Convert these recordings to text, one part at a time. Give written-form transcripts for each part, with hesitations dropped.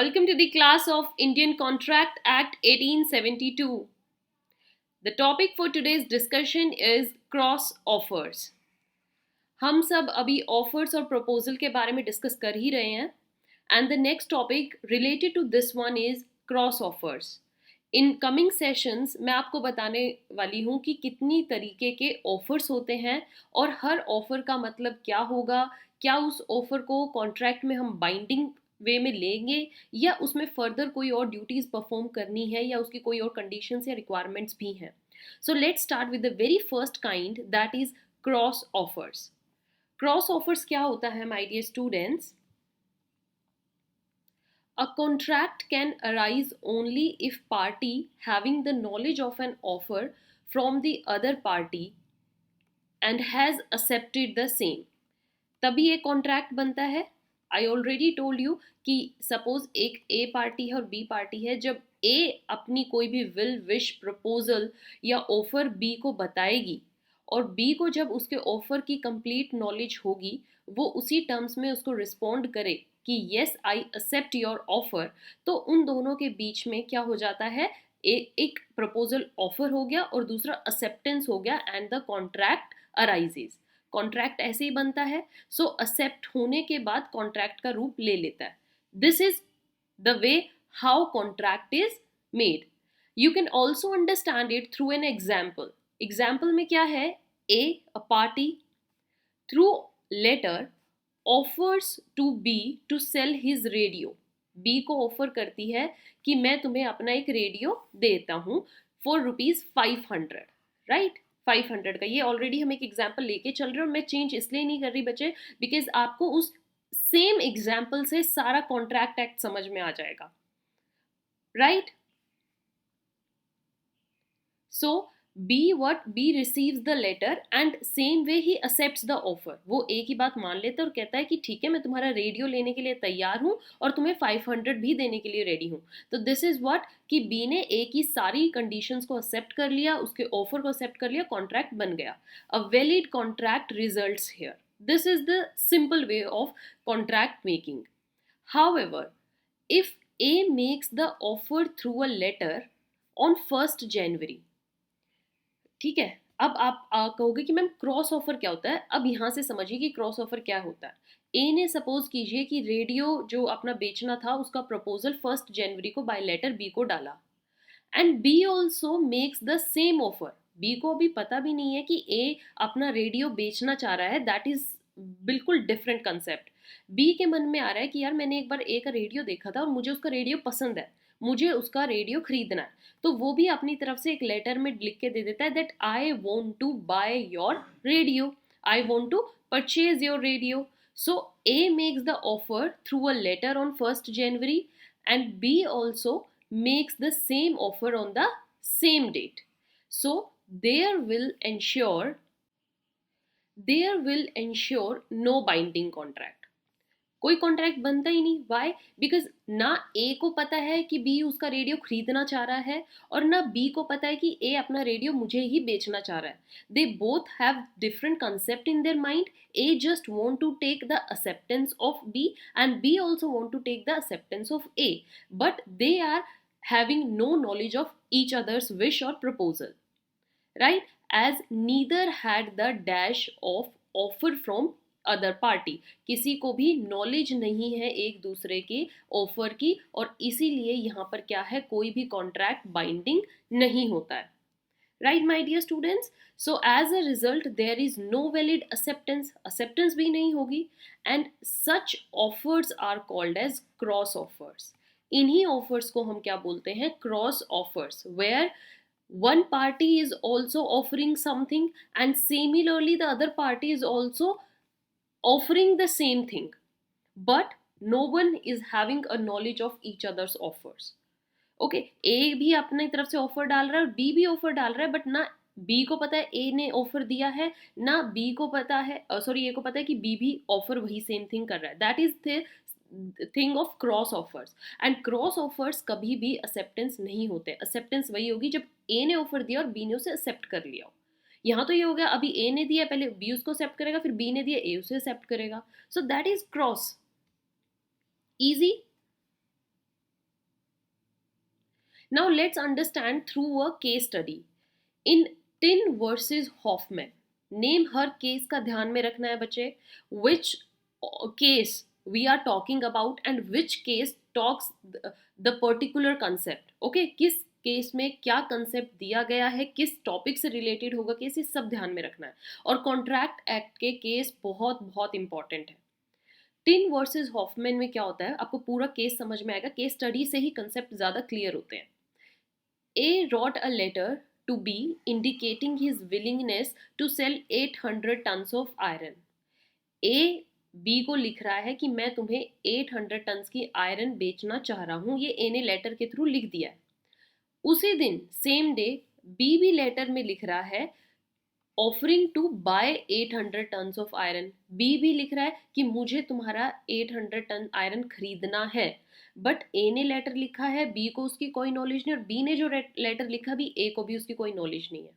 Welcome to the class of Indian Contract Act 1872. The topic for today's discussion is cross offers. हम सब अभी offers और proposal के बारे में discuss कर ही रहे हैं and the next topic related to this one is cross offers. In coming sessions मैं आपको बताने वाली हूँ कि कितनी तरीके के offers होते हैं और हर offer का मतलब क्या होगा, क्या उस offer को contract में हम binding वे में लेंगे या उसमें फर्दर कोई और ड्यूटीज परफॉर्म करनी है या उसकी कोई और कंडीशंस या रिक्वायरमेंट्स भी हैं. So let's start with the very first kind that is cross offers. Cross offers क्या होता है my dear students? A contract can arise only if party having the knowledge of an offer from the other party and has accepted the same. तभी एक contract बनता है. I already told you कि suppose एक ए party है और B party है. जब ए अपनी कोई भी विल विश प्रपोजल या ऑफर बी को बताएगी और बी को जब उसके ऑफर की कंप्लीट नॉलेज होगी वो उसी टर्म्स में उसको रिस्पॉन्ड करे कि yes I accept your offer, तो उन दोनों के बीच में क्या हो जाता है, एक प्रपोजल ऑफर हो गया और दूसरा एक्सेप्टेंस हो गया and the contract arises. Contract ऐसे ही बनता है. सो एक्सेप्ट होने के बाद कॉन्ट्रैक्ट का रूप ले लेता है. This is the way how contract is made. You can also understand it through an example. Example में क्या है, A party through letter offers to B to sell his radio. B को ऑफर करती है कि मैं तुम्हें अपना एक रेडियो देता हूँ फॉर ₹500, राइट. 500 का. ये ऑलरेडी हम एक एग्जाम्पल लेके चल रहे हैं और मैं चेंज इसलिए नहीं कर रही बच्चे बिकॉज आपको उस सेम एग्जाम्पल से सारा कॉन्ट्रैक्ट एक्ट समझ में आ जाएगा, right. So B receives the letter and same way he accepts the offer. वो एक ही बात मान लेता है और कहता है कि ठीक है मैं तुम्हारा रेडियो लेने के लिए तैयार हूँ और तुम्हें 500 भी देने के लिए रेडी हूँ. तो दिस इज व्हाट कि B ने A की सारी कंडीशंस को एक्सेप्ट कर लिया, उसके ऑफर को एक्सेप्ट कर लिया, कॉन्ट्रैक्ट बन गया. A valid contract results here. This is the simple way of contract making. However if A makes the offer through a letter on 1st January, ठीक है. अब आप कहोगे कि मैम क्रॉस ऑफर क्या होता है. अब यहाँ से समझिए कि क्रॉस ऑफर क्या होता है. ए ने सपोज कीजिए कि रेडियो जो अपना बेचना था उसका प्रपोजल 1st जनवरी को बाय लेटर बी को डाला and B also makes the same offer. B को अभी पता भी नहीं है कि ए अपना रेडियो बेचना चाह रहा है. दैट इज बिल्कुल डिफरेंट कंसेप्ट. बी के मन में आ रहा है कि यार मैंने एक बार ए का रेडियो देखा था और मुझे उसका रेडियो पसंद है, मुझे उसका रेडियो खरीदना है. तो वो भी अपनी तरफ से एक लेटर में लिख के दे देता है that I want to buy your radio, I want to purchase your radio. So A makes the offer through a letter on 1st January and B also makes the same offer on the same date. So there will ensure no binding contract. कोई contract बनता ही नहीं. Y? Because ना ए को पता है कि B उसका radio खरीदना चाह रहा है और ना बी को पता है कि ए अपना रेडियो मुझे ही बेचना चाह रहा है. They both have different concept in their mind. A just want to take the acceptance of B and B also want to take the acceptance of A, but they are having no knowledge of each other's wish और proposal, right. As neither had the dash of offer from other party. किसी को भी knowledge नहीं है एक दूसरे के offer की और इसीलिए यहाँ पर क्या है, कोई भी कॉन्ट्रैक्ट बाइंडिंग नहीं होता है, right my dear students. So as a result there is no valid acceptance भी नहीं होगी and such offers are called as cross offers. इन्हीं ऑफर्स को हम क्या बोलते हैं, cross offers, where one party is also offering something and similarly the other party is also offering the same thing, but no one is having a knowledge of each other's offers. Okay, A भी अपनी तरफ से offer डाल रहा है और B भी offer डाल रहा है, बट ना B को पता है A ने ऑफर दिया है, ना B को पता है A को पता है कि B भी ऑफर वही सेम थिंग कर रहा है. That is the thing of cross offers. And cross offers कभी भी एक्सेप्टेंस नहीं होते. एक्सेप्टेंस वही होगी जब A ने ऑफर दिया और B ने उसे एक्सेप्ट कर लिया. यहाँ तो ये हो गया, अभी ए ने दिया, पहले बी उसको एक्सेप्ट करेगा, फिर बी ने दिया, ए उसे एक्सेप्ट करेगा. So that is cross. Easy. Now let's understand through a case study. In Tin versus Hoffman, name her case का ध्यान में रखना है बच्चे. Which case we are talking about and which case talks the particular concept. Okay, किस case में क्या concept दिया गया है, किस टॉपिक से रिलेटेड होगा केस, ये सब ध्यान में रखना है. और कॉन्ट्रैक्ट एक्ट के केस बहुत बहुत इंपॉर्टेंट है. टिन वर्सेस हॉफमैन में क्या होता है, आपको पूरा केस समझ में आएगा. केस स्टडी से ही कंसेप्ट ज़्यादा क्लियर होते हैं. A wrote a letter to B indicating his willingness to sell 800 tons of iron. A B को लिख रहा है कि मैं तुम्हें 800 टन्स की आयरन बेचना चाह रहा हूँ. ये A ने लेटर के थ्रू लिख दिया है. उसी दिन सेम डे B भी लेटर में लिख रहा है offering to buy 800 tons of iron. B भी लिख रहा है कि मुझे तुम्हारा 800 टन आयरन खरीदना है. बट A ने लेटर लिखा है, B को उसकी कोई नॉलेज नहीं, और B ने जो लेटर लिखा भी A को भी उसकी कोई नॉलेज नहीं है.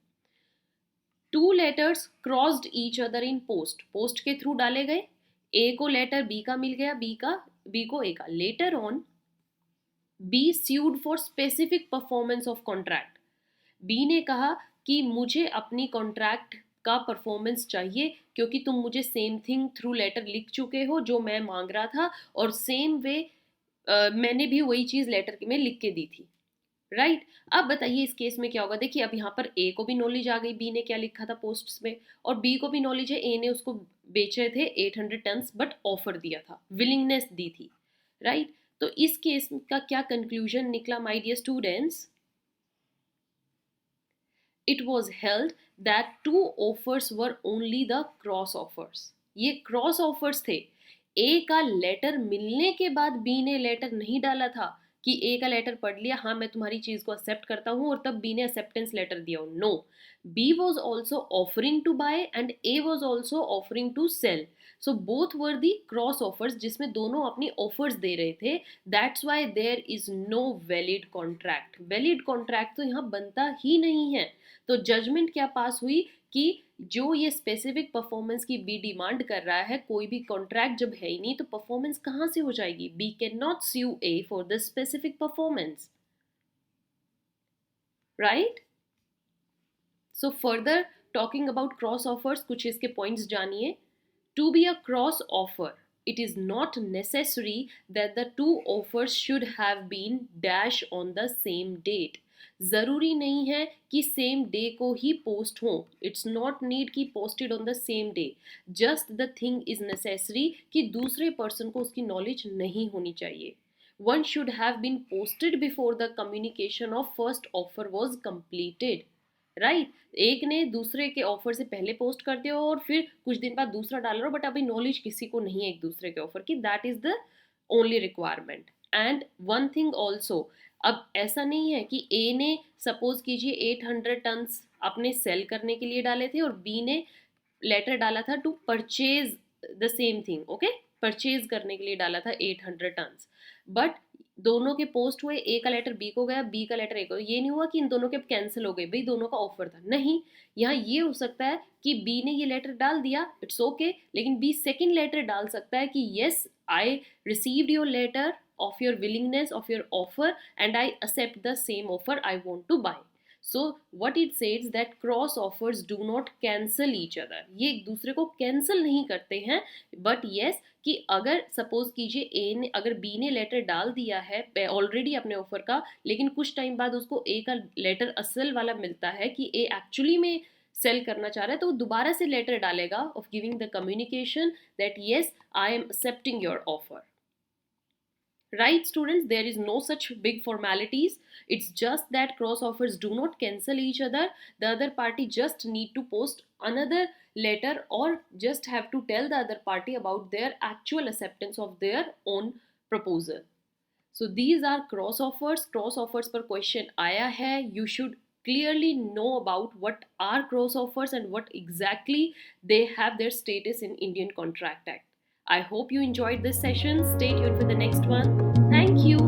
Two letters crossed each other in post. Post के थ्रू डाले गए. A को लेटर B का मिल गया, B को A का. Later on B sued for specific performance of contract. B ने कहा कि मुझे अपनी कॉन्ट्रैक्ट का परफॉर्मेंस चाहिए क्योंकि तुम मुझे सेम थिंग थ्रू लेटर लिख चुके हो जो मैं मांग रहा था, और सेम वे मैंने भी वही चीज़ लेटर में लिख के दी थी. राइट. अब बताइए इस केस में क्या होगा. देखिए अब यहाँ पर A को भी नॉलेज आ गई B ने क्या लिखा था पोस्ट्स में, और B को भी नॉलेज है A ने उसको बेचे थे 800 टन्स बट ऑफर दिया था, विलिंगनेस दी थी. राइट. तो इस केस का क्या कंक्लूजन निकला my dear students. It was held that two offers were only the cross offers. ये क्रॉस ऑफर्स थे. A का लेटर मिलने के बाद B ने लेटर नहीं डाला था कि A का लेटर पढ़ लिया, हाँ मैं तुम्हारी चीज को एक्सेप्ट करता हूँ, और तब B ने एक्सेप्टेंस लेटर दिया. No, B was also offering to buy and A was also offering to sell. So both were the cross offers जिसमें दोनों अपनी ऑफर्स दे रहे थे. That's why there is no valid contract. Valid contract तो यहाँ बनता ही नहीं है. तो जजमेंट क्या पास हुई कि जो ये स्पेसिफिक परफॉर्मेंस की बी डिमांड कर रहा है, कोई भी कॉन्ट्रैक्ट जब है ही नहीं तो परफॉर्मेंस कहाँ से हो जाएगी. B can not sue A for the specific performance. Right. So further talking about cross offers, कुछ इसके पॉइंट्स जानिए. To be a cross offer, it is not necessary that the two offers should have been dash on the same date. ज़रूरी नहीं है कि same day को ही post हो. इट्स नॉट नीड कि posted on the same day. Just the thing is necessary कि दूसरे पर्सन को उसकी नॉलेज नहीं होनी चाहिए. One should have been posted before the communication of first offer was completed. Right. एक ने दूसरे के ऑफर से पहले पोस्ट कर दिया और फिर कुछ दिन बाद दूसरा डाल रहा हो, बट अभी नॉलेज किसी को नहीं है एक दूसरे के ऑफर की. That is the only requirement. And one thing also, अब ऐसा नहीं है कि ए ने सपोज कीजिए 800 टन्स अपने सेल करने के लिए डाले थे और बी ने लेटर डाला था to purchase the same thing. Okay, purchase करने के लिए डाला था 800 टन्स. बट दोनों के पोस्ट हुए, ए का लेटर बी को गया, बी का लेटर ए को. ये नहीं हुआ कि इन दोनों के कैंसिल हो गए, भाई दोनों का ऑफर था. नहीं, यहाँ ये हो सकता है कि बी ने ये लेटर डाल दिया, इट्स ओके, लेकिन बी सेकेंड लेटर डाल सकता है कि yes I received your letter of your willingness of your offer and I accept the same offer I want to buy. So what it says that cross offers do not cancel each other. ये एक दूसरे को cancel नहीं करते हैं, but yes कि अगर suppose कीजिए ए ने, अगर बी ने लेटर डाल दिया है ऑलरेडी अपने ऑफर का, लेकिन कुछ टाइम बाद उसको ए का लेटर असल वाला मिलता है कि ए एक्चुअली में सेल करना चाह रहा है, तो वो दोबारा से लेटर डालेगा of giving the communication that yes I am accepting your offer. Right students, there is no such big formalities. It's just that cross offers do not cancel each other. The other party just need to post another letter or just have to tell the other party about their actual acceptance of their own proposal. So these are cross offers. Cross offers पर question आया है. You should clearly know about what are cross offers and what exactly they have their status in Indian Contract Act. I hope you enjoyed this session. Stay tuned for the next one. Thank you.